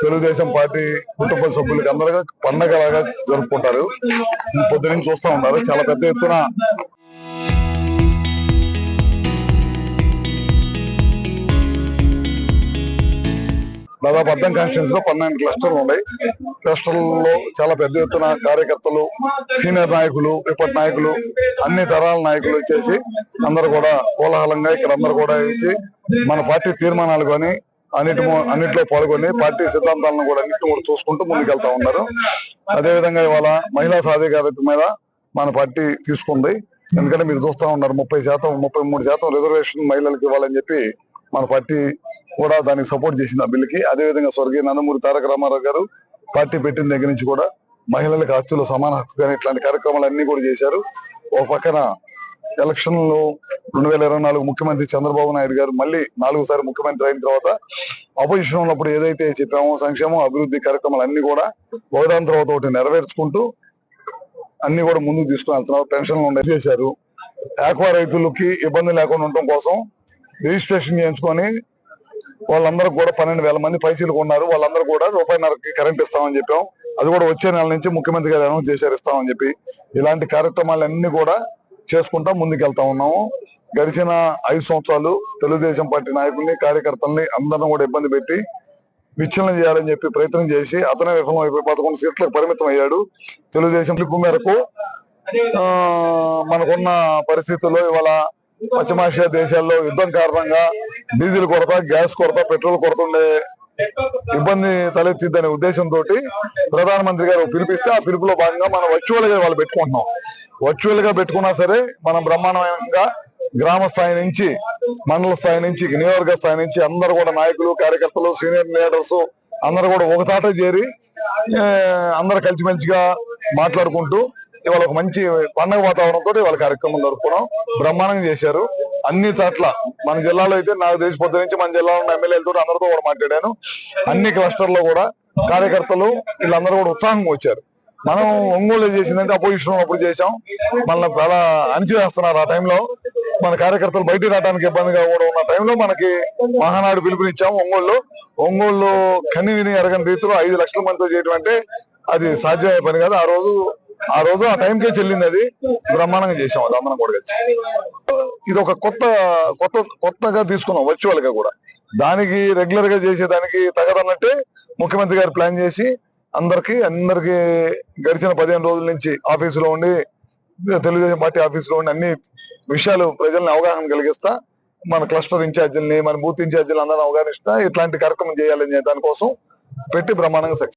Telugu Desam party కుటుంబ సభ్యులకి అందరూ పండగలాగా జరుపుకుంటారు. పొద్దు నుంచి చూస్తూ ఉన్నారు. చాలా పెద్ద ఎత్తున దాదాపు అద్దం కాన్స్టిట్యూన్స్ లో 12 క్లస్టర్లు ఉన్నాయి. క్లస్టర్లలో చాలా పెద్ద ఎత్తున కార్యకర్తలు, సీనియర్ నాయకులు, ఇప్పటి నాయకులు, అన్ని తరాల నాయకులు వచ్చేసి అందరూ కూడా కోలాహలంగా ఇక్కడ అందరూ కూడా ఇచ్చి మన పార్టీ తీర్మానాలు కానీ అన్నిట్లో పాల్గొని పార్టీ సిద్ధాంతాలను కూడా అన్నింటిని కూడా చూసుకుంటూ ముందుకెళ్తా ఉన్నారు. అదేవిధంగా ఇవాళ మహిళా సాధికారత మీద మన పార్టీ తీసుకుంది. ఎందుకంటే మీరు చూస్తా ఉన్నారు 30%, 33% రిజర్వేషన్ మహిళలకు ఇవ్వాలని చెప్పి మన పార్టీ కూడా దానికి సపోర్ట్ చేసింది ఆ బిల్లుకి. అదేవిధంగా స్వర్గీయ నందమూరి తారక రామారావు గారు పార్టీ పెట్టిన దగ్గర నుంచి కూడా మహిళలకు ఆస్తులు సమాన హక్కు కానీ ఇట్లాంటి కార్యక్రమాలు అన్ని కూడా చేశారు. ఒక పక్కన ఎలక్షన్లు 2024 ముఖ్యమంత్రి చంద్రబాబు నాయుడు గారు మళ్ళీ 4సారి ముఖ్యమంత్రి అయిన తర్వాత అపోజిషన్ ఉన్నప్పుడు ఏదైతే చెప్పామో సంక్షేమం అభివృద్ధి కార్యక్రమాలు అన్ని కూడా ఒకదాని తర్వాత ఒకటి నెరవేర్చుకుంటూ అన్ని కూడా ముందుకు తీసుకుని వెళ్తున్నారు. పెన్షన్లు చేశారు. ఆక్వా రైతులకి ఇబ్బంది లేకుండా ఉండటం కోసం రిజిస్ట్రేషన్ చేయించుకొని వాళ్ళందరూ కూడా 12,000 మంది పైచీలకు ఉన్నారు. వాళ్ళందరూ కూడా ₹1.5కి కరెంట్ ఇస్తామని చెప్పాం. అది కూడా వచ్చే నెల నుంచి ముఖ్యమంత్రి గారు అనౌన్స్ చేశారు ఇస్తామని చెప్పి. ఇలాంటి కార్యక్రమాలన్నీ కూడా చేసుకుంటా ముందుకెళ్తా ఉన్నాము. గడిచిన 5 సంవత్సరాలు తెలుగుదేశం పార్టీ నాయకుల్ని, కార్యకర్తల్ని అందరిని కూడా ఇబ్బంది పెట్టి విచ్ఛిన్నం చేయాలని చెప్పి ప్రయత్నం చేసి అతనే విఫలమైపోయి 11 సీట్లకు పరిమితం అయ్యాడు. తెలుగుదేశం పిలుపు మేరకు మనకున్న పరిస్థితుల్లో ఇవాళ పశ్చిమాసియా దేశాల్లో యుద్ధం కారణంగా డీజిల్ కొరత, గ్యాస్ కొరత, పెట్రోల్ కొరత ఉండే ఇబ్బంది తలెత్తిద్దనే ఉద్దేశంతో ప్రధానమంత్రి గారు పిలిపిస్తే ఆ పిలుపులో భాగంగా మనం వర్చువల్ గా వాళ్ళు పెట్టుకుంటున్నాం. వర్చువల్ గా పెట్టుకున్నా సరే మనం బ్రహ్మాండంగా గ్రామ స్థాయి నుంచి, మండల స్థాయి నుంచి, నియోజకవర్గ స్థాయి నుంచి అందరూ కూడా నాయకులు, కార్యకర్తలు, సీనియర్ లీడర్స్ అందరూ కూడా ఒక తాట చేరి అందరూ కలిసిమెలిసిగా మాట్లాడుకుంటూ ఇవాళ ఒక మంచి పండగ వాతావరణంతో ఇవాళ కార్యక్రమం జరుపుకున్నాం. బ్రహ్మాండంగా చేశారు. అన్ని చోట్ల మన జిల్లాలో అయితే నాకు తెలిసి పొద్దు నుంచి మన జిల్లాలో ఉన్న ఎమ్మెల్యేలతో అందరితో కూడా మాట్లాడాను. అన్ని క్లస్టర్లో కూడా కార్యకర్తలు వీళ్ళందరూ కూడా ఉత్సాహంగా వచ్చారు. మనం ఒంగోలు చేసిందంటే అపోజిషన్ ఉన్నప్పుడు చేసాం. మనల్ని చాలా అణిచివేస్తున్నారు. ఆ టైంలో మన కార్యకర్తలు బయటికి రావడానికి ఇబ్బందిగా కూడా ఉన్న టైంలో మనకి మహానాడు పిలుపునిచ్చాము. ఒంగోలు కని విని ఎరగని రీతిలో 5 లక్షల మందితో చేయడం అంటే అది సాధ్యమయ్యే పని కాదు. ఆ రోజు ఆ టైంకే చెల్లింది. అది బ్రహ్మాండంగా చేసాం. అది అందరం కూడా వచ్చి ఇది ఒక కొత్తగా తీసుకున్నాం వర్చువల్ గా కూడా. దానికి రెగ్యులర్ గా చేసేదానికి తగదన్నట్టే ముఖ్యమంత్రి గారు ప్లాన్ చేసి అందరికి గడిచిన 15 రోజుల నుంచి ఆఫీసులో ఉండి, తెలుగుదేశం పార్టీ ఆఫీసులో ఉండి అన్ని విషయాలు ప్రజల్ని అవగాహన కలిగిస్తా, మన క్లస్టర్ ఇన్ఛార్జీలని, మన బూత్ ఇన్ఛార్జీలు అందరూ అవగాహన ఇస్తా ఇట్లాంటి కార్యక్రమం చేయాలని దానికోసం పెట్టి బ్రహ్మాండంగా సక్సెస్